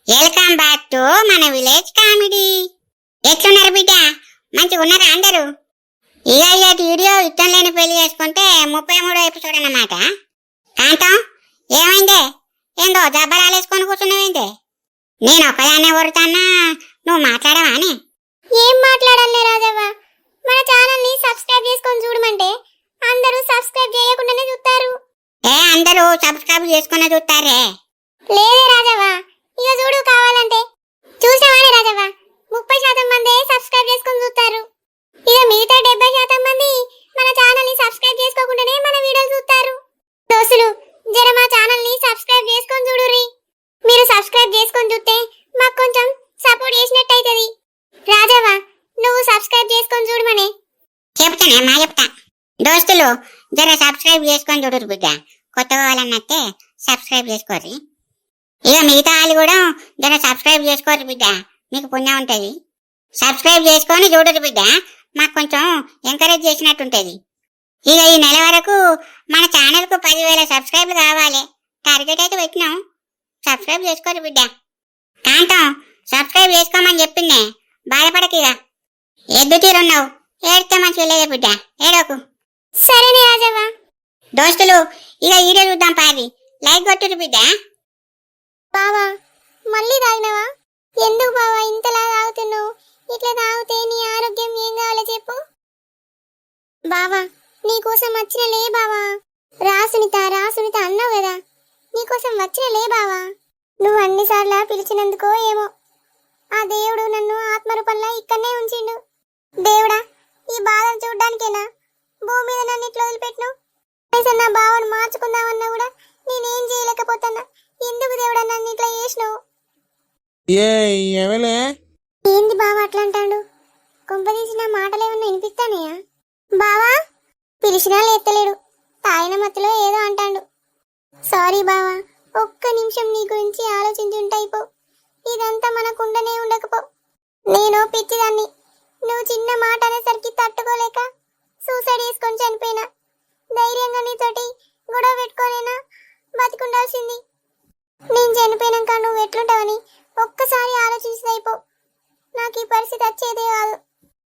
Welcome back to మన village comedy. ఎట్లున్నారు బిడ్డ? మంచిగా ఉన్నారా అందరూ? ఇక వీడియో ఇష్టం లేని పెళ్లి చేసుకుంటే 33వ ఎపిసోడ్ అన్నమాట. కాంతం, ఏమైందే? ఏందో జబ్బరాలేసుకొని కూర్చున్నావేందే? నేను ఒక్కదాన్నే కొడుతున్నా, నువ్వు మాట్లాడవా అని? ఏం మాట్లాడాలే రాజవ్వ, మన ఛానల్ ని సబ్స్క్రైబ్ చేసుకొని చూడమంటే అందరూ సబ్స్క్రైబ్ చేయకుండానే చూస్తారు. అందరూ సబ్స్క్రైబ్ చేసుకునే చూస్తారే. లేదే రాజవ్వ, ఇక చూడు కావాలంటే. చూసావానే రాజవ్వ, 30% మంది సబ్స్క్రైబ్ చేసుకొని చూస్తారు. ఇక మిగతా 70% మంది మన ఛానల్ ని సబ్స్క్రైబ్ చేసుకోకుండానే మన వీడియోలు చూస్తారు. దోస్తులు, జర మా ఛానల్ ని సబ్స్క్రైబ్ చేసుకొని చూడుర్రి. మీరు సబ్స్క్రైబ్ చేసుకొని చూస్తే మాకు కొంచెం సపోర్ట్ చేసినట్టు అవుతుంది. రాజవ్వ, నువ్వు సబ్స్క్రైబ్ చేసుకొని చూడమనే. చెప్తానే మా చెప్తా. దోస్తులు, జర సబ్స్క్రైబ్ చేసుకొని చూడరు బిడ్డ. కొత్తగా వాళ్ళన్నట్టే సబ్స్క్రైబ్ చేసుకోరు. ఇక మిగతా వాళ్ళు కూడా జర సబ్స్క్రైబ్ చేసుకోరు బిడ్డ, మీకు పుణ్యం ఉంటుంది. సబ్స్క్రైబ్ చేసుకొని చూడరు బిడ్డ, మాకు కొంచెం ఎంకరేజ్ చేసినట్టుంటది. ఇక ఈ నెల వరకు మన ఛానల్కు 10,000 సబ్స్క్రైబ్లు కావాలి. టార్గెట్ అయితే పెట్టినాం. సబ్స్క్రైబ్ చేసుకోరు బిడ్డ. కాంతం, సబ్స్క్రైబ్ చేసుకోమని చెప్పిందే, బాధపడకు. ఇక ఎద్దు తీరున్నావు, ఏడితే మంచిగా లేదే బిడ్డ, ఏడోకు. సరేనే రాజవ్వ. దోస్తులు, ఇక వీడియో చూద్దాం పాది. లైక్ కొట్టురు బిడ్డ. బావా, మళ్ళీ తాగినావా? ఎందుకు బావా ఇంతలా తాగుతున్నావు? ఇట్లా తాగితే నీ ఆరోగ్యం ఏం కావాలో చెప్పు. బావా, నీకోసం వచ్చినలే బావా. రాసునిత రాసునిత అన్నావు కదా, నీకోసం వచ్చినలే బావా. నువ్వు అన్నిసార్లు పిలిచినందుకో ఏమో ఆ దేవుడు నన్ను ఆత్మరూపంలో ఇక్కడనే ఉంచిండు. దేవుడా, ఈ బాధను చూడ్డానికేనా భూమి మీద నన్ను ఇట్లా వదిలిపెట్టినావు? నా బావను మార్చుకుందామన్నా కూడా నేనేం చేయలేకపోతున్నా. ఎందుకు దేవుడా నన్ను ఇట్లా చేసినావు? ఏంది బావా అట్లా అంటాడు? కొంపదీసిన మాటలేమన్నా వినిపిస్తానయా? బావా, పిలిచినా లేత్తలేడు, తాగిన మత్తులో ఏదో అంటాడు. సారీ బావా, ఒక్క నిమిషం నీ గురించి ఆలోచించి ఉంటాయిపో. ఇదంతా మనకుండనే ఉండకపో. నేను పిచ్చిదాన్ని, నువ్వు చిన్న మాట అనేసరికి తట్టుకోలేక సూసైడ్ చేసుకొని చనిపోయినా. ధైర్యంగా నీతోటి గొడవ పెట్టుకోనేనా బతికుండాల్సింది. నేను చనిపోయినాక నువ్వు ఎట్లుంటావని ఒక్కసారి ఆలోచించదైపో. నాకు ఈ పరిస్థితి వచ్చేదే కాదు.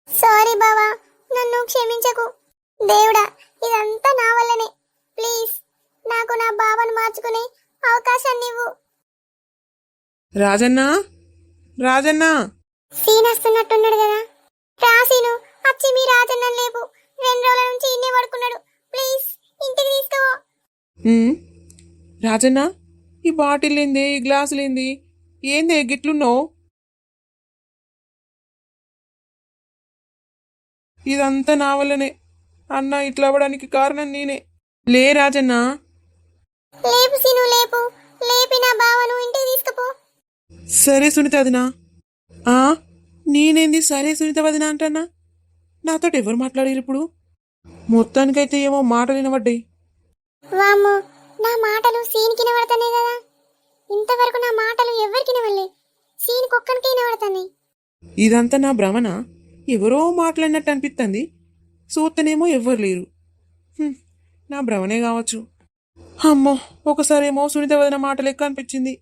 సారీ బావా, నన్ను క్షమించకు. దేవుడా, ఇదంతా నా వల్లనే. ప్లీజ్ నాకు నా బావను మార్చుకునే అవకాశాన్ని ఇవ్వు. రాజన్న, రాజన్న, సీన్ వస్తున్నట్టున్నాడు కదా. రాసీను వచ్చి మీ రాజన్న లేపు. 2 రోజుల నుంచి ఇన్నే పడుకున్నాడు. ప్లీజ్ ఇంటికి తీసుకోవో. రాజన్న, ఈ బాటిల్ ఏంది, ఈ గ్లాసులు ఏంది, ఏంది గిట్లున్నావు? ఇదంతా నా వల్లనే. అన్న ఇట్లా అవ్వడానికి కారణం నేనే. లే రాజన్న. లేపు సీను, లేపు. లేపి నా బావను ఇంటికి తీసుకుపో. సరే సునీత వదినా. నేనేంది సరే సునీత వదినా అంటన్నా? నాతో ఎవరు మాట్లాడారు ఇప్పుడు? మొత్తానికైతే ఏమో మాటలు వినబడ్డాయి. వామ్మో, నా మాటలు సీన్కి వినబడతాయి కదా. ఇంతవరకు నా మాటలు ఎవరికి వినవలే, సీన్కి ఒక్కనికే వినబడతాయి. ఇదంతా నా భ్రమణ? ఎవరో మాట్లాడినట్టు అనిపిస్తుంది. చూస్తేనేమో ఎవ్వరు లేరు. నా భ్రమనే కావచ్చు. అమ్మో, ఒకసారేమో సునీత వదిన మాట లెక్క అనిపించింది.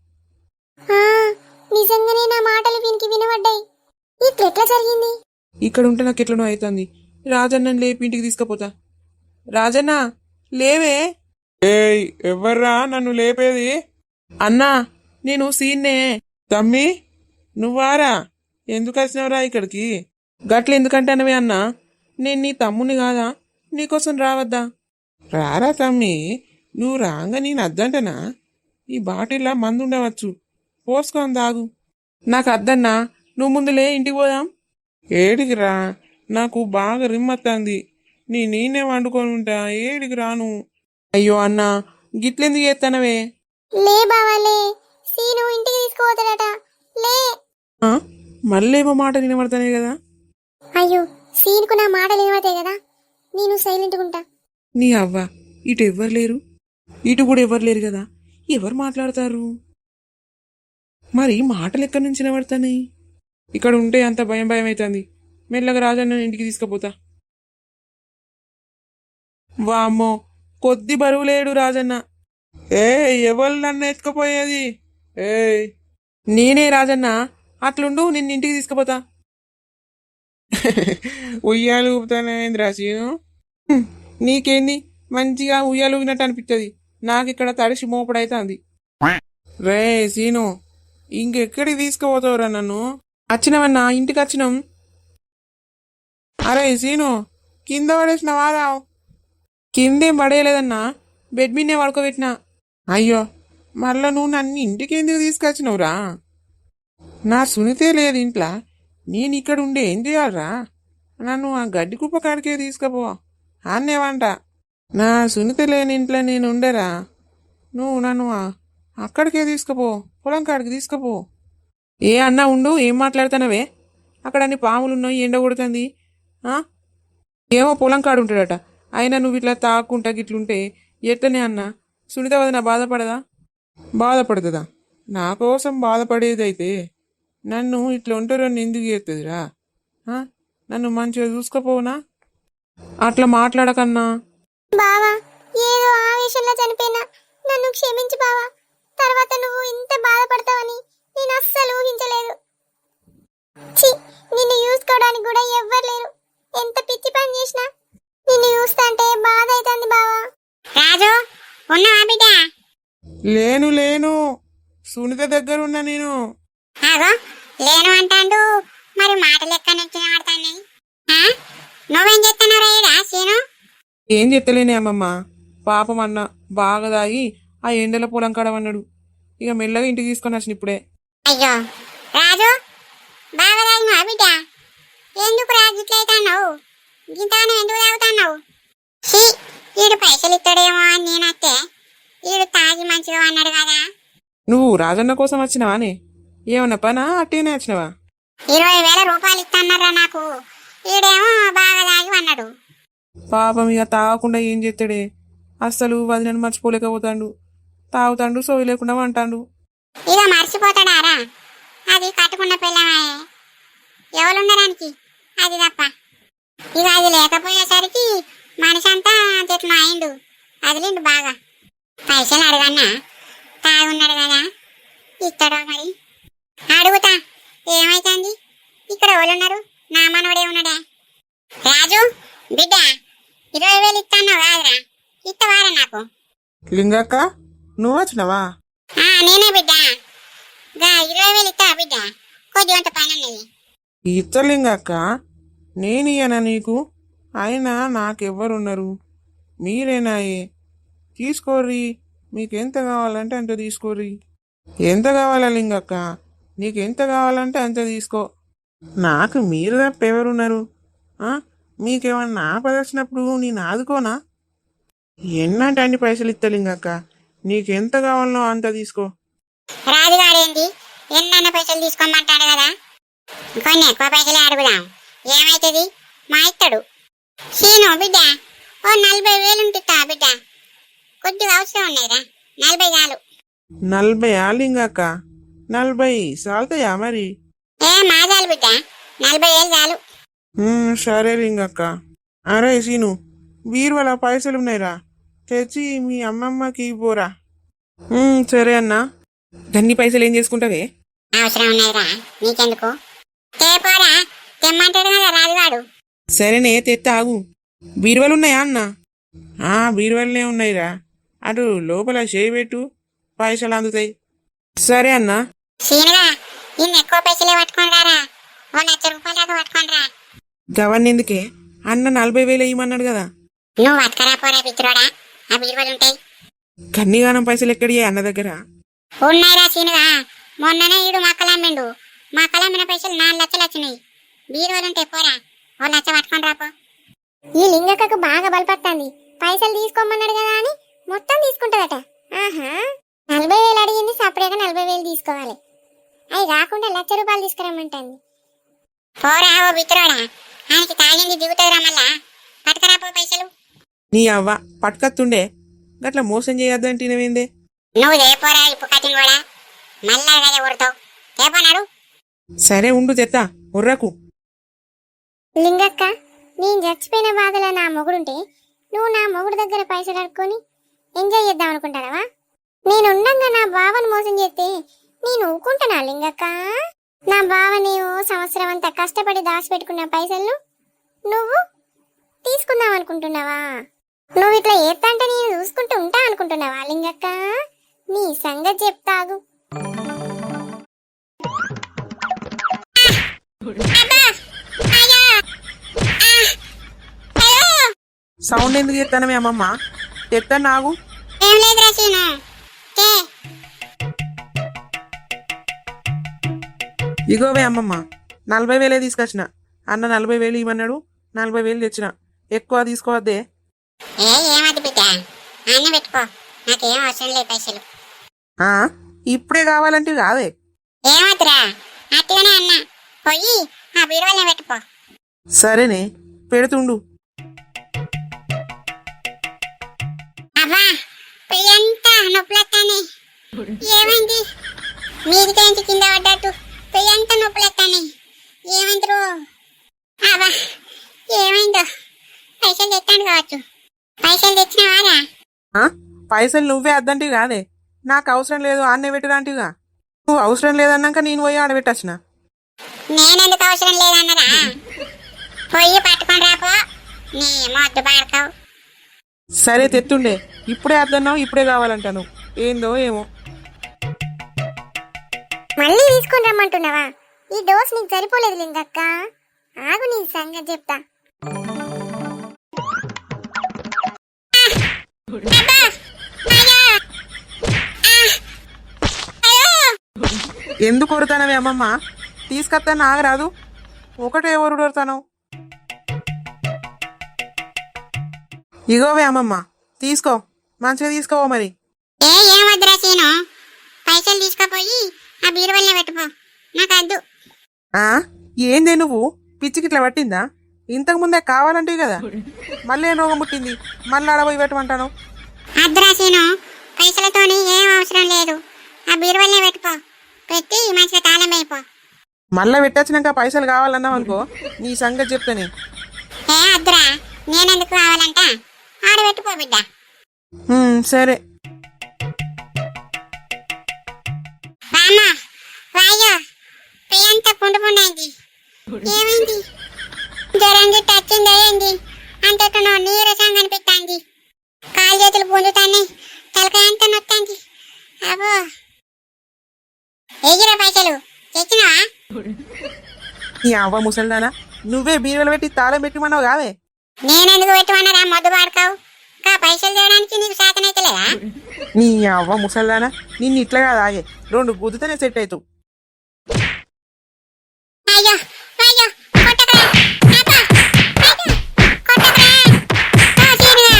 నిజంగానే నా మాటలు వీనికి వినబడ్డాయి. ఇట్లెట్లా జరిగింది? ఇక్కడ ఉంటే నాకు ఎట్లనో అవుతుంది. రాజన్నని లేపి ఇంటికి తీసుకుపోతా. రాజన్న, లేవే. ఏయ్, ఎవర్రా నన్ను లేపేది? అన్నా, నేను సీన్నే. తమ్మి, నువ్వారా? ఎందుకు వచ్చినవరా ఇక్కడికి? గట్ల ఎందుకంటానవే అన్నా? నేను నీ తమ్ముని కాదా? నీకోసం రావద్దా? రారా తమ్మి, నువ్వు రాగా నేను అద్దంటనా? ఈ బాటిల్లా మందు ఉండవచ్చు, పోసుకొని తాగు. నాకు అద్దన్నా, నువ్వు ముందులే, ఇంటికి పోదాం. ఏడికి రా, నాకు బాగా రిమ్మత్తంది. నేనే వండుకొని ఉంటా, ఏడికి రాను. అయ్యో అన్నా, గిట్లెందుకు చేస్తానవే? లే బావాలే, సీను ఇంటికి తీసుకుపోతాడట. లే. మళ్ళేమో మాట వినబడతానే కదా. అయ్యో, సీన్కు నా మాటలు వినబడతాయి కదా, నేను సైలెంట్గా ఉంటా. నీ అవ్వ, ఇటు ఎవ్వరు లేరు, ఇటు కూడా ఎవ్వరు లేరు కదా. ఎవరు మాట్లాడతారు మరి? మాటలు ఎక్కడి నుంచి వినబడతాయి? ఇక్కడ ఉంటే అంత భయం భయం అవుతుంది. మెల్లగా రాజన్న ఇంటికి తీసుకుపోతా. వామ్మో, కొద్ది బరువు లేడు రాజన్న. ఎవరు నన్ను ఎత్తుకుపోయేది? నేనే రాజన్న, అట్లుండు, నిన్ను ఇంటికి తీసుకుపోతా. ఉయ్యాలు ఊపుతానేంద్రా సీను. నీకేంది, మంచిగా ఉయ్యాలు ఊగినట్టు అనిపిస్తుంది. నాకు ఇక్కడ తడిసి మోపడైతుంది. రే సీను, ఇంకెక్కడికి తీసుకుపోతావురా నన్ను? వచ్చినవన్నా, ఇంటికి వచ్చినాం. అరే సీను, కింద పడేసిన వారా? కిందేం పడేయలేదన్నా, బెడ్ మీదనే పడుకోబెట్టినా. అయ్యో, మళ్ళా నువ్వు నన్ను ఇంటికి ఎందుకు తీసుకొచ్చినవురా? నా సునితే లేదు ఇంట్లో, నేను ఇక్కడ ఉండే ఏం చేయాలరా? నన్ను ఆ గడ్డి కుప్ప కాడికే తీసుకుపో, అన్నేవంట. నా సునిత లేని ఇంట్లో నేను ఉండరా? నువ్వు నన్ను అక్కడికే తీసుకుపో, పొలం కాడికి తీసుకుపో. ఏ అన్నా ఉండు, ఏం మాట్లాడుతున్నావే? అక్కడ అన్ని పాములున్నాయి, ఎండ కొడుతుంది. ఏమో పొలం కాడు ఉంటాడట. అయినా నువ్వు ఇట్లా తాక్కుంటా గిట్లుంటే ఎట్లనే అన్నా? సునీత వదిన బాధపడదా? బాధపడుతుందా? నా కోసం బాధపడేదైతే నన్ను ఇట్లా ఒంటరిని ఎందుకు చేస్తుందిరా? నన్ను మంచిగా చూసుకోపోవునా? అట్లా మాట్లాడకన్నా. బావా, ఏదో ఆవేశంలో చనిపోయినా నన్ను క్షమించు బావా. తర్వాత నువ్వు ఇంత బాధపడతావని నేను అస్సలు ఊహించలేదు. ఛీ, నిన్ను చూసుకోవడానికి కూడా ఎవ్వరు లేరు. ఎంత పిచ్చి పని చేసినా నిన్ను చూస్తాంటే బాధ అవుతుంది బావా. రాజు, ఉన్నావా బిడ్డ? లేను, సునీత దగ్గర ఉన్నా నేను. ఆగో, లేను అంటాండు, మరి మాటలు ఎక్కడి నుంచి ఆడతాయి? నువ్వేం చేస్తున్నావు రా సీను? ఏం చెత్తలేనే అమ్మమ్మ, పాపం అన్న బాగా దాగి ఆ ఎండల పొలం కడవన్నాడు. ఇక మెల్లగా ఇంటికి తీసుకొని వచ్చిన ఇప్పుడే. అయ్యో రాజు, బాగా తాగినావా బిడ్డ? ఎందుకు రాజు ఇట్లా అవుతున్నావు? గింతగానే ఎందుకు తాగుతున్నావు? ఈడు పైసలు ఇస్తాడేమో అని నేనత్తే, ఈడు తాగి మంచిగా అన్నాడు కదా. నువ్వు రాజన్న కోసం వచ్చినావానే? ఏమన్నా పనా అట్టేనే వచ్చినావా? 20,000 రూపాయలు ఇస్తాన్నారా నాకు, ఈడేమో బాగా తాగి అన్నాడు. పాపం ఇక తాగకుండా ఏం చేస్తాడే? అస్సలు వదినను మర్చిపోలేకపోతాడు. తాగుతాడు, సోయి లేకుండా అంటాడు. ఇక మర్చిపోతాడారా? అది కట్టుకున్న పిల్లమే, ఎవరున్నారానికి అది తప్ప. ఇక అది లేకపోయేసరికి మనిషి అంతా చెట్లు అయిండు, అదిలిండు బాగా. పైసలు అడగన్నా, తాగున్నాడు కదా, ఇస్తాడో మరి అడుగుతా. ఏమైతుంది? ఇక్కడ ఎవరున్నారు? నా మనవడే ఉన్నాడా? రాజు బిడ్డ, 20,000 ఇస్తాను కాదురా, ఇస్తావారా నాకు? లింగక్క, నువ్వు వచ్చినావా? నేనే బిడ్డ. 20,000 ఇస్తావా బిడ్డ? కొద్ది గంట పని ఉన్నది. ఇచ్చలింగక్క, నేను ఇయ్యనా నీకు? అయినా నాకెవ్వరున్నారు? మీరేనాయే. తీసుకోర్రి, మీకెంత కావాలంటే అంత తీసుకోర్రి. ఎంత కావాలా లింగక్క? నీకెంత కావాలంటే అంత తీసుకో. నాకు మీరు తప్ప ఎవరున్నారు? మీకేమన్నా ఆపద వచ్చినప్పుడు నేను ఆదుకోనా? ఎన్నంటే అన్ని పైసలు ఇస్తా లింగక్క, నీకెంత కావాలనో అంత తీసుకో. రాజుగాడేంటి ఎన్న పైసలు తీసుకోమంటాడు కదా, కొన్ని ఎక్కువ పైసలే అడుగుదాం, ఏమైతుంది? మా ఇస్తాడు. సీను బిడ్డ, ఓ 40,000 ఉంటుందా బిడ్డ? కొద్దిగా అవసరం ఉన్నాయిరా, 40 చాలు. 40 లింగక్క? 40 చాలుతాయా మరి? మా చాలు బిడ్డ, 40,000 చాలు. సరే లింగక్క. అరే సీను, బీరువాల పైసలు ఉన్నాయిరా, తెచ్చి మీ అమ్మమ్మకి పోరా. సరే అన్నా. గన్ని పైసలు ఏం చేసుకుంటావే? అవసరం ఉన్నాయిరా, నీకెందుకు? పోరా, తెమ్మంటాడు కదా రాజుగాడు. సరేనే, తెత్త ఆగు. బీరువాలు ఉన్నాయా అన్న? బీరువాలనే ఉన్నాయిరా, అటు లోపల చేయి పెట్టు, పైసలు అందుతాయి. సరే అన్నా. సీనుగా, ఇన్ని ఎక్కువ పైసలే పట్టుకొని రారా, ఓ 1,00,000 రూపాయలు దాకా పట్టుకొని రా. గవన్ని ఎందుకే? అన్న 40,000 ఇవ్వమన్నాడు కదా. నువ్వు పట్టుకరా పోరా పిత్రోడా, ఆ బీరువాలు ఉంటాయి. కన్నిగానం పైసలు ఎక్కడియే అన్న దగ్గర? ఉన్నాయిరా సీనుగా, మొన్ననే ఈడు మక్కలమ్మిండు, మక్కలమ్మిన పైసలు 4 లక్షలు వచ్చినాయి. బీరువాలుంటాయి, పోరా, ఓ 1,00,000 పట్టుకొని రాపో. ఈ లింగక్కకు బాగా బలపడుతుంది. పైసలు తీసుకోమన్నాడు కదా అని మొత్తం తీసుకుంటుందట. 40,000 అడిగింది, సపరేట్గా 40,000 తీసుకోవాలి. అవి కాకుండా 1,00,000 రూపాయలు తీసుకురమ్మంటుంది. పోరా ఓ పిత్రోడా, ఆయనకి తాగింది దిగుతుందిరా, మళ్ళా పట్టుకరాపో పైసలు. నీ అవ్వ పట్టుకత్తుండే, గట్లా మోసం చేయొద్దంటేనేందే? నువ్వు దేపోరా ఇప్పు కటింగ్ కూడా, మళ్ళా కదా ఊరుతావు. దేపోనాడు. సరే ఉండు, తెత్తా, ఉర్రకు. లింగక్క, నేను చచ్చిపోయిన బాధలో నా మొగుడుంటే నువ్వు నా మొగుడు దగ్గర పైసలు అడుక్కొని ఎంజాయ్ చేద్దాం అనుకుంటావా? నేను ఉండంగా నా బావను మోసం చేస్తే నేను ఊకుంటున్నా లింగక్క. నా బావ నీవు సంవత్సరం అంతా కష్టపడి దాచిపెట్టుకున్న పైసలు నువ్వు తీసుకుందాం అనుకుంటున్నావా? నువ్వు ఇట్లా ఏత్తంటే నేను చూసుకుంటూ ఉంటా అనుకుంటున్నావా లింగక్క? నీ సంగతి చెప్తాగు. సౌండ్ ఎందుకు చేస్తాను మీ అమ్మమ్మ? తెస్తాను నాగు. ఏం లేదు రాసీను. ఇగోవే అమ్మమ్మ, 40,000 తీసుకొచ్చిన. అన్న 40,000 ఇవ్వన్నాడు, 40,000 తెచ్చిన. ఎక్కువ తీసుకోవద్దే. ఏమది బిడ్డ, అన్న పెట్టుకో, నాకేం అవసరం లేదు పైసలు. ఆ ఇప్పుడే కావాలంటే కాదే. ఏమద్దురా, అట్లనే అన్న. పోయి ఆ బీరువాళ్ళని పెట్టుకో. సరేనే, పెడుతుండు. అవ్వా, పెయ్యంతా నొప్పులెత్తానే. ఏమైంది? మీదికేంచి కింద పడ్డట్టు పెయ్యంతా నొప్పులెత్తానే. ఏమైందిరో? అవ్వా, ఏమైందో? పైసలు తెచ్చాను కావచ్చు. పైసలు తెచ్చినవారా? ఆ పైసలు నువ్వే అద్దంటివి కాదే. నాకు అవసరం లేదు, ఆన్నే పెట్టిరాంటివిగా. నువ్వు అవసరం లేదన్నాక నేను పోయి ఆడబెట్టచ్చిన. నేనెందుకు అవసరం లేదన్నరా? పోయి పట్టుకొని రాపో. నీ మొద్దు పాడతావు. సరే తెత్తుండే. ఇప్పుడే అద్దన్నావు, ఇప్పుడే కావాలంటాను. ఏందో ఏమో. మళ్ళీ తీసుకొని రమ్మంటున్నావా? ఈ డోస్ నీకు సరిపోలేదు లింగక్క. ఆగు, నీ సంగతి చెప్తా. ఎందుకు కొడతానవే అమ్మమ్మ? తీసుకొస్తాను, ఆగరాదు. ఒకటే ఎవరు కొడతాను? ఇగోవే అమ్మమ్మ, తీసుకో, మంచిగా తీసుకోవో మరి. ఏమద్దురా సీను, పైసలు తీసుకుపోయి ఆ బీరువాళ్ళని పెట్టుకో. నాకు అద్దు. ఆ ఏందే నువ్వు? పిచ్చికిట్లా పట్టిందా? ఇంతకు ముందే కావాలంటివి కదా. మళ్ళీ ఏం రోగం పుట్టింది? మళ్ళీ ఆడబోయి పెట్టమంటాను. అద్దురా సీను, పైసలతోని ఏం అవసరం లేదు. ఆ బీరువాళ్ళని పెట్టుకో. పెట్టి మంచిగా తాళం అయిపో. మళ్ళీ పెట్టొచ్చినాక పైసలు కావాలన్నావు అనుకో, నీ సంగతి చెప్తానే. అద్దురా, నేనెందుకు కావాలంట? ఆడబెట్టుకో బిడ్డ. సరే. రామా, రాయో, పెయ్యంతా పుండు పుండైంది. ఏమైంది? జ్వరం గిట్ట వచ్చిందా ఏంది? అంతటను నీరసంగా అనిపిస్తాంది. కాలు చేతులు పుండుతాన్ని, తలకాయ అంతా నొత్తాంది. అబ్బో, ఎగిరా పైసలు తెచ్చినావా? నీ అవ్వ ముసల్దానా, నువ్వే బీరువలు పెట్టి తాళం పెట్టమన్నావు కాదే. నేనెందుకు పెట్టమన్నారా? మొద్దు పాడకావు. కా పైసలు తేయడానికి నీకు శాతనైతలేదా? నీ అవ్వ ముసల్దానా, నిన్ను ఇట్లా కాదు ఆగే, 2 గుద్దుతనే సెట్ అవుతావు. అయ్యో అయ్యో, కొట్టకరా. అబ్బా, అయ్యో, కొట్టకరా. సీనుగా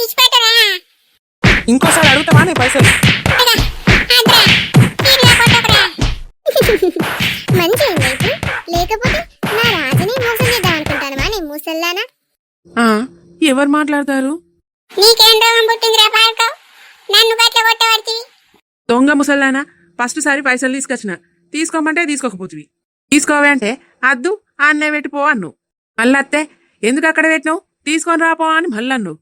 ఇచ్చిపెట్టరా. ఇంకోసారి అడుగుతావా నీ పైసలు? అద్దురా, సీనుగా కొట్టకరా. మంచి లేకపోతే నా రాజుని మోసం చేద్దాం అనుకుంటానమా నీ ముసల్లానా? ఎవరు మాట్లాడతారు? నీకేం రోగం పుట్టిందిరా పాడుకో? నన్ను గట్ల కొట్టబడితివి. దొంగ ముసల్దానా, ఫస్ట్ సారి పైసలు తీసుకొచ్చిన. తీసుకోమంటే తీసుకోకపోతివి. తీసుకోవే అంటే అద్దు, ఆన్నే పెట్టిపో అన్ను. మళ్ళత్తే ఎందుకు అక్కడ పెట్టినావు? తీసుకొని రాపో అని మళ్ళన్ను.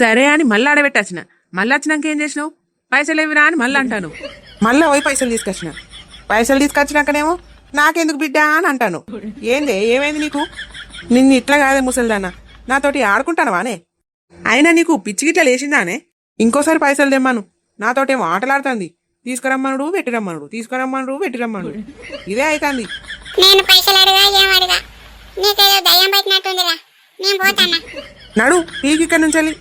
సరే అని మళ్ళీ ఆడబెట్టచ్చిన. మళ్ళీ వచ్చినాక ఏం చేసినావు? పైసలు ఇవ్వరా అని మళ్ళీ అంటాను. మళ్ళీ పోయి పైసలు తీసుకొచ్చిన. పైసలు తీసుకొచ్చినాకనేమో నాకెందుకు బిడ్డా అని అంటాను. ఏందే, ఏమైంది నీకు? నిన్ను ఇట్లా కాదే ముసల్దానా, నాతోటి ఆడుకుంటానవానే? అయినా నీకు పిచ్చిగిట్లా లేచిందానే? ఇంకోసారి పైసలు తెమ్మను. నాతోటేమో ఆటలాడుతుంది. తీసుకురమ్మనుడు పెట్టిరమ్మనుడు, తీసుకురమ్మనుడు పెట్టిరమ్మనుడు, ఇదే అవుతుంది. నేను పైసలు అడిగా ఏం అడిగా? నీకేదో దయ్యం పెట్టినట్టుందిరా. నేను పోతానా? నడు పీకి ఇక్కడి నుంచి.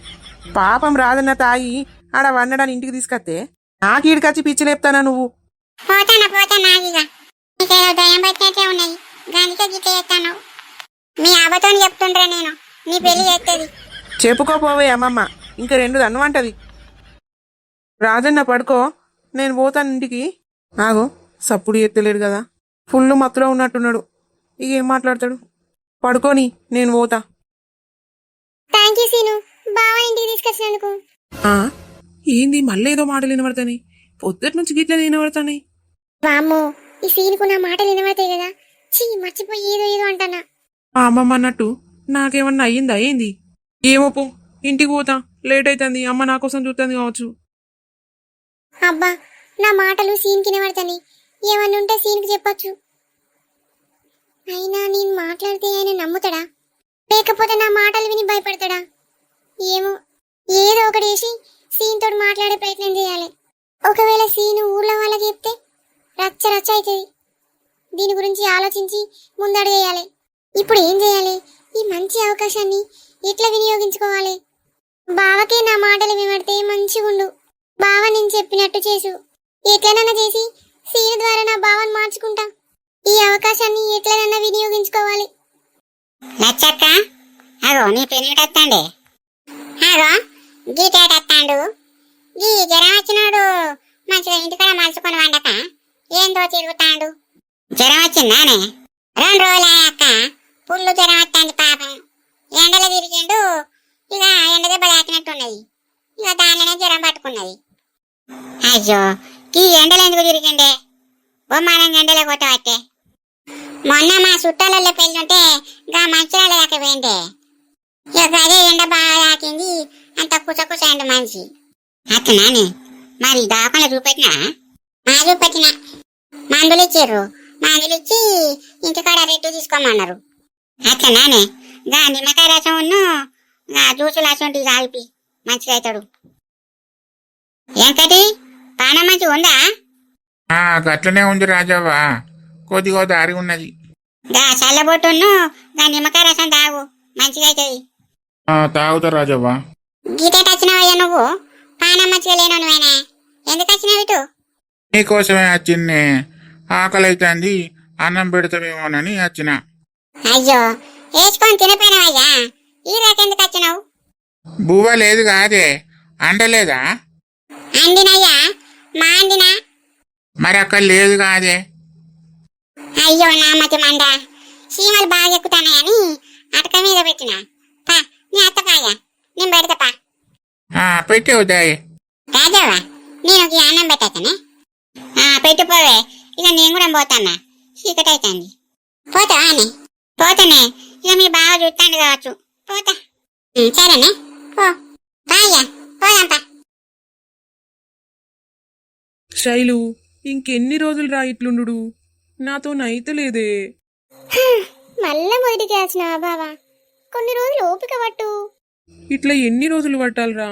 పాపం రాదన్న తాగి ఆడ వండడాన్ని ఇంటికి తీసుకొస్తే నాకు ఈడికొచ్చి పిచ్చి లేపుతానా నువ్వు? పోతానా ఆగిగా. నీకేదో దయ్యం పెట్టినట్టే ఉన్నది, దానికే గిట్ట చేస్తాను. మీ అవ్వతో చెప్తుండ్రా నేను, నీ పెళ్లి చేస్తుంది. చెప్పుకోపోవే అమ్మమ్మ, ఇంకా 2 దన్నుమంటది. రాజన్న పడుకో, నేను పోతాను ఇంటికి. ఆగో, సప్పుడు ఎత్తలేడు కదా, ఫుల్ మత్తులో ఉన్నట్టున్నాడు. ఇక ఏం మాట్లాడతాడు? పడుకోని, నేను పోతా. థ్యాంక్ యూ సీను, బావ ఇంటికి తీసుకొచ్చినందుకు. ఏంది మళ్ళీ ఏదో మాటలు వినబడతాయి? పొద్దుటి నుంచి గిట్ల వినబడతాయి. వామ్మో, ఈ సీనుకు నా మాటలు వినబడతాయి కదా. చీ, మర్చిపోయి ఏదో ఏదో అంటానా. ఆ అమ్మమ్మ అన్నట్టు నాకేమన్నా అయ్యిందా ఏంది? ఏమో పో, ఇంటికి పోతా. లేట్ అవుతుంది, అమ్మ నా కోసం చూస్తుంది కావచ్చు. అబ్బా, నా మాటలు సీన్కి వినబడతాయి. ఏమన్నా ఉంటే సీన్కి చెప్పొచ్చు. అయినా నేను మాట్లాడితే ఆయన నమ్ముతాడా, లేకపోతే నా మాటలు విని భయపడతాడా? ఏమో, ఏదో ఒకటి చేసి సీన్ తోటి మాట్లాడే ప్రయత్నం చేయాలి. ఒకవేళ సీను ఊళ్ళో వాళ్ళకి చెప్తే రచ్చ రచ్చ అవుతుంది. దీని గురించి ఆలోచించి ముందడుగేయాలి. ఇప్పుడు ఏం చేయాలి? ఈ మంచి అవకాశాన్ని ఎట్లా వినియోగించుకోవాలి? బావకే నా మాటలు వినడితే మంచిగుండు. బావ నేను చెప్పినట్టు చేసు. ఎట్లనన్నా చేసి సీను ద్వారా నా భావాన్ని మార్చుకుంటా. ఈ అవకాశాన్ని ఎట్లనన్నా వినియోగించుకోవాలి. లచ్చక్క, అగో నీ పెనిటత్తాండే. అగో గీటేటత్తాండు. ఈ జ్వరం వచ్చినాడు మంచిగా ఇంటికాడ మలుచుకొని వండక ఏందో తిరుగుతాండు. జ్వరం వచ్చిందానే? 2 రోజులయ్యాక పుల్లు జ్వరం వస్తుంది పాపం. ఎండలో తిరిగిండు, ఇక ఎండ దెబ్బ తాకినట్టున్నది. ఇక దానిలోనే జ్వరం పట్టుకున్నది. అయ్యో, ఈ ఎండలు ఎందుకు తిరిగిండే? బొమ్మానం ఎండలో కొట్టవట్టే. మొన్న మా చుట్టాలలో పెళ్ళుంటే గా మంచిరాల దాకా పోయిండే. ఇక అదే ఎండ బాగా తాకింది, అంత కుసకుసండు మనిషి. అట్లనానే? మరి దాపంలో చూపెట్టినా? చూపెట్టిన. మందులు ఇచ్చిర్రు, మందులు ఇచ్చి ఇంటికాడ రెట్టు తీసుకోమన్నారు. అట్లనానే? గా నిమ్మకాయ రసం ఉన్ను జ్యూసులు అసంటి తాగిపి మంచిగా అవుతాడు. ఏంకటి పానం మంచిగా ఉందా? గట్లనే ఉంది రాజవ్వ, కొద్దిగా దారి ఉన్నది. గా చల్లబొట్టును గా నిమ్మకాయ రసం తాగు, మంచిగా అవుతుంది. తాగుతా రాజవ్వ. గీతేట వచ్చినావయ్యా నువ్వు? పానం మంచిగా లేను నువ్వేనా? ఎందుకు వచ్చినావు ఇటు? నీకోసమే వచ్చిన్నే, ఆకలి అవుతుంది, అన్నం పెడతావేమోనని వచ్చిన. అయ్యో, వేసుకొని తినపోయినావయ్యా, ఈ రాకెందుకు వచ్చినావు? బువ్వ లేదు కాదే, అండలేదా? అందినయ్యా, మా అందినా. మరి అక్కడ లేదు కాదే. అయ్యో నా మతి మండ, చీమలు బాగా ఎక్కుతానాయని అటక మీద పెట్టినా. పా నీ అత్తపాయ, నేను పెడతాపా. పెట్టేవు దాయే. రాజావా, నేను ఈ అన్నం పెట్టాకనే. పెట్టుపోవే, ఇక నేను కూడా పోతానా, చీకటి అవుతుంది. పోతావా అని? పోతానే, ఇక మీ బాగా చూస్తాండు కావచ్చు. పోతా. సరేనే, పో పాయ్యా, పోదాంపా. శైలు, ఇంకెన్ని రోజులు రా ఇట్లుండు? నాతో నైతలేదే. మళ్ళా మొదటికి వచ్చినావా బావా? కొన్ని రోజులు ఓపిక పట్టు. ఇట్లా ఎన్ని రోజులు పట్టాలరా?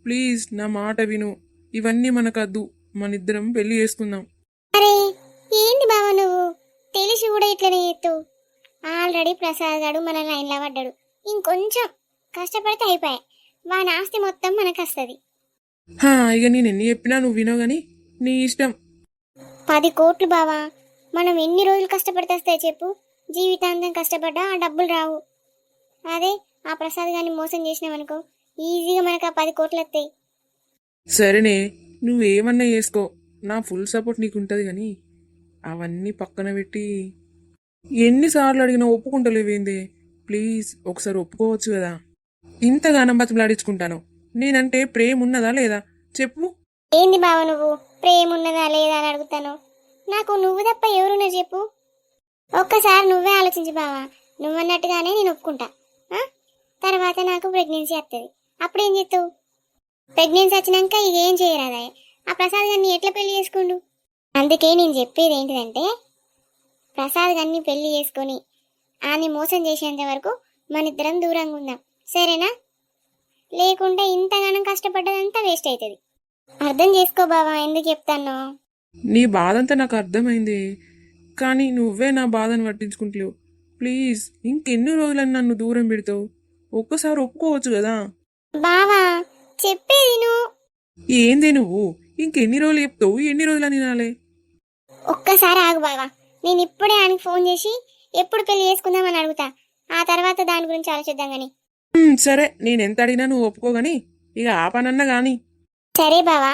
ప్లీజ్ నా మాట విను. ఇవన్నీ మనకద్దు, మనిద్దరం పెళ్లి చేసుకుందాం. అరే ఏంది బావా నువ్వు? తెలిసి కూడా ఇట్లనే చేస్తూ. ఆల్రెడీ ప్రసాద్ గాడు మన లైన్లో పడ్డాడు. ఇంకొంచెం కష్టపడితే అయిపోయాయి, వాని ఆస్తి మొత్తం మనకు వస్తుంది. ఇక నేను ఎన్ని చెప్పినా నువ్వు వినవు గాని నీ ఇష్టం. 10 కోట్లు బావా, మనం ఎన్ని రోజులు కష్టపడితే వస్తాయి చెప్పు? జీవితాంతం కష్టపడ్డా ఆ డబ్బులు రావు. అదే ఆ ప్రసాద్ గారిని మోసం చేసినామనుకో, ఈజీగా మనకు ఆ 10 కోట్లు వస్తాయి. సరేనే, నువ్వేమన్నా చేసుకో, నా ఫుల్ సపోర్ట్ నీకుంటది గాని అవన్నీ పక్కన పెట్టి ఎన్నిసార్లు అడిగినా ఒప్పుకుంటలేవేందే? ప్లీజ్ ఒకసారి ఒప్పుకోవచ్చు కదా. ఇంతగానం బతిమలాడించుకుంటాను. నేనంటే ప్రేమ ఉన్నదా లేదా చెప్పు. ఏంది బావ నువ్వు? ప్రేమ ఉన్నదా లేదా అని అడుగుతాను. నాకు నువ్వు తప్ప ఎవరున్నా చెప్పు? ఒక్కసారి నువ్వే ఆలోచించు బావా. నువ్వన్నట్టుగానే నేను ఒప్పుకుంటా. తర్వాత నాకు ప్రెగ్నెన్సీ వస్తుంది, అప్పుడేం చేస్తావు? ప్రెగ్నెన్సీ వచ్చినాక ఇక ఏం చేయరాదా? ఆ ప్రసాద్ గారిని ఎట్లా పెళ్లి చేసుకుండు? అందుకే నేను చెప్పేది ఏంటిదంటే, ప్రసాద్ గారిని పెళ్లి చేసుకొని ఆని మోసం చేసేంత వరకు మన ఇద్దరం దూరంగా ఉందాం, సరేనా? లేకుంటే ఇంతగానం కష్టపడ్డదంతా వేస్ట్ అవుతుంది. అర్థం చేసుకో బావా, ఎందుకు చెప్తాను? నీ బాధంతా నాకు అర్థమైంది, కానీ నువ్వే నా బాధను పట్టించుకుంటలేవు. ప్లీజ్ ఇంకెన్ని రోజులని నన్ను దూరం పెడతావు? ఒక్కసారి ఒప్పుకోవచ్చు కదా. బావా చెప్పేది నువ్వు. ఏంది నువ్వు? ఇంకెన్ని రోజులు చెప్తావు? ఎన్ని రోజులని తినాలి? ఒక్కసారి ఆగు బావా, నేను ఇప్పుడే ఆయనకి ఫోన్ చేసి ఎప్పుడు పెళ్లి చేసుకుందామని అడుగుతా. ఆ తర్వాత దాని గురించి ఆలోచిద్దాం గాని. సరే, నేను ఎంత అడిగినా నువ్వు ఒప్పుకోగాని ఇక ఆ పనన్నా గాని. సరే బావా,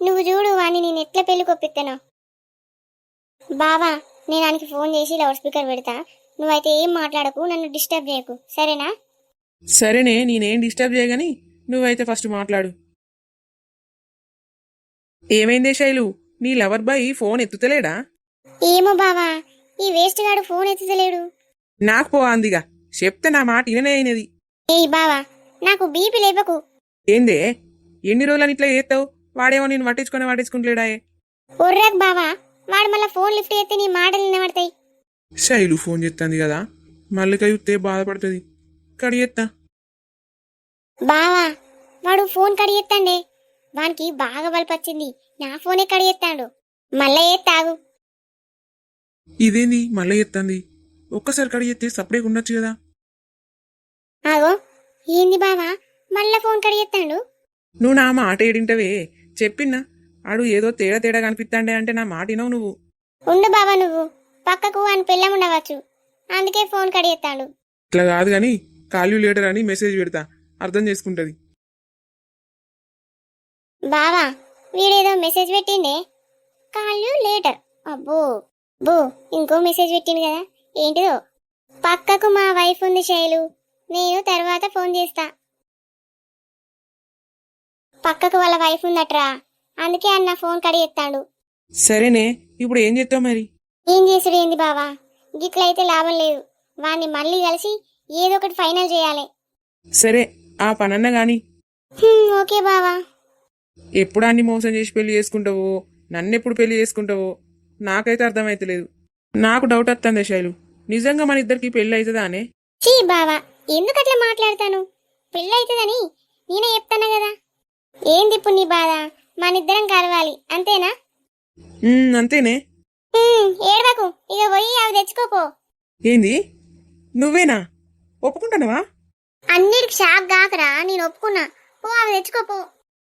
నువ్వు చూడు వాణ్ణి నేను ఎట్లా పెళ్లి కొప్పిస్తాను. బావా నేను ఆయనకి ఫోన్ చేసి లౌడ్ స్పీకర్ పెడతా, నువ్వైతే ఏం మాట్లాడకు, నన్ను డిస్టర్బ్ చేయకు, సరేనా? సరేనే, నేనేం డిస్టర్బ్ చేయగాని నువ్వైతే ఫస్ట్ మాట్లాడు. ఏమైందే శైలు, నీ లవర్ బాయ్ ఫోన్ ఎత్తుతలేడా? ఏమో బావా, ఈ వేస్ట్ గాడు ఫోన్ ఎత్తుతలేడు. నాకు పో అందిగా, చెప్తే నా మాట ఇననే అయినది. ఏయ్ బావా, నాకు బీపీ లేపకు. ఏందే ఎన్ని రోజులని ఇట్లా చేస్తావు? వాడేమో నేను పట్టించుకుని పట్టించుకుంటలేడాయే. ఒర్రాక్ బావా, వాడు మళ్ళీ ఫోన్ లిఫ్ట్ చేస్తే నీ మాటలు నిలబడతాయి. శైలు ఫోన్ చేస్తుంది కదా మల్లిక చూస్తే బాధపడుతుంది కడిగెత్తా. బావా వాడు ఫోన్ కడిగెత్తండే, వానికి బాగా బలిపచ్చింది. నా ఫోనే కడిగెత్తాడు. మళ్ళా తాగు. ఇదేంది మళ్ళీ ఎత్తంది? ఒక్కసారి కడిగెత్తే సపరేట్ ఉండొచ్చు కదా. ఆగో ఏంది బావా మళ్ళా ఫోన్ కడిగెత్తాడు? నువ్వు నా మాట ఏడింటవే చెప్పిన్నా. ఆడు ఏదో తేడా తేడా కనిపిస్తాండే అంటే నా మాట వినవు నువ్వు. ఉండు బావా, నువ్వు పక్కకు అని పిల్లం ఉండవచ్చు, అందుకే ఫోన్ కడిగెత్తాడు. ఇట్లా కాదు గాని కాల్యూ లేటర్ అని మెసేజ్ పెడతా, అర్థం చేసుకుంటది. బావా వీడేదో మెసేజ్ పెట్టిండే, కాల్ యూ లేటర్. అబ్బో బో ఇంకో మెసేజ్ పెట్టిండు కదా, ఏంటిదో. పక్కకు మా వైఫ్ ఉంది శైలు, నేను తర్వాత ఫోన్ చేస్తా. పక్కకు వాళ్ళ వైఫ్ ఉందట్రా, అందుకే అన్న ఫోన్ కడిగెత్తాడు. సరేనే ఇప్పుడు ఏం చేస్తావు మరి? ఏం చేసుడు ఏంది బావా, గిట్లయితే లాభం లేదు. వాణ్ణి మళ్ళీ కలిసి ఏదో ఒకటి ఫైనల్ చేయాలి. సరే ఆ పనన్న గాని. ఓకే బావా. ఎప్పుడు అన్ని మోసం చేసి పెళ్లి చేసుకుంటావో, నన్నెప్పుడు పెళ్లి చేసుకుంటావో నాకైతే అర్థమైతలేదు. నాకు డౌట్ వస్తుంది శైలు, నిజంగా మన ఇద్దరికి పెళ్లి అవుతుందా అనే? చీ బావా ఎందుకట్లా మాట్లాడతాను, పెళ్ళైతుందని నేనే చెప్తాను కదా. ఏంది ఇప్పుడు నీ బాధ, మనిద్దరం కలవాలి అంతేనా? అంతేనే. ఏడవకు, ఇక పోయి అవి తెచ్చుకోపో. ఏంది నువ్వేనా ఒప్పుకుంటానవా? అన్నిటికి షాక్ కాకరా, నేను ఒప్పుకున్నా. పో అవి తెచ్చుకోపో.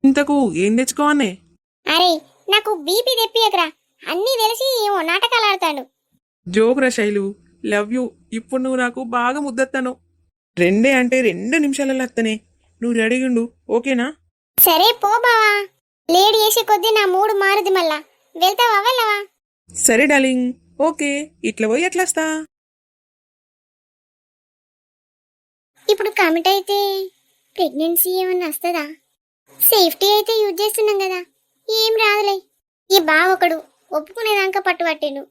ఇంతకు ఏం తెచ్చుకోవన్నే? అరే నాకు బీపీ తెప్పియకరా, అన్నీ తెలిసి ఏమో నాటకాలు ఆడతాడు. జోకురా శైలు, లవ్ యూ. ఇప్పుడు నువ్వు నాకు బాగా ముద్దత్తాను. 2 అంటే 2 నిమిషాలలో వస్తనే. నువ్వు రెడీగుండు, ఓకేనా? సరే పో బావా, లేడీ చేసే కొద్దీ నా మూడు మారుది. మళ్ళా వెళ్తావా వెళ్ళవా? సరే డార్లింగ్, ఓకే. ఇట్లా పోయి ఎట్లా వస్తా? ఇప్పుడు కమిట్ అయితే ప్రెగ్నెన్సీ ఏమన్నా వస్తుందా? సేఫ్టీ అయితే యూజ్ చేస్తున్నాం కదా, ఏం రాదులే. ఈ బావ ఒకడు ఒప్పుకునేదాకా పట్టుబట్టిండు.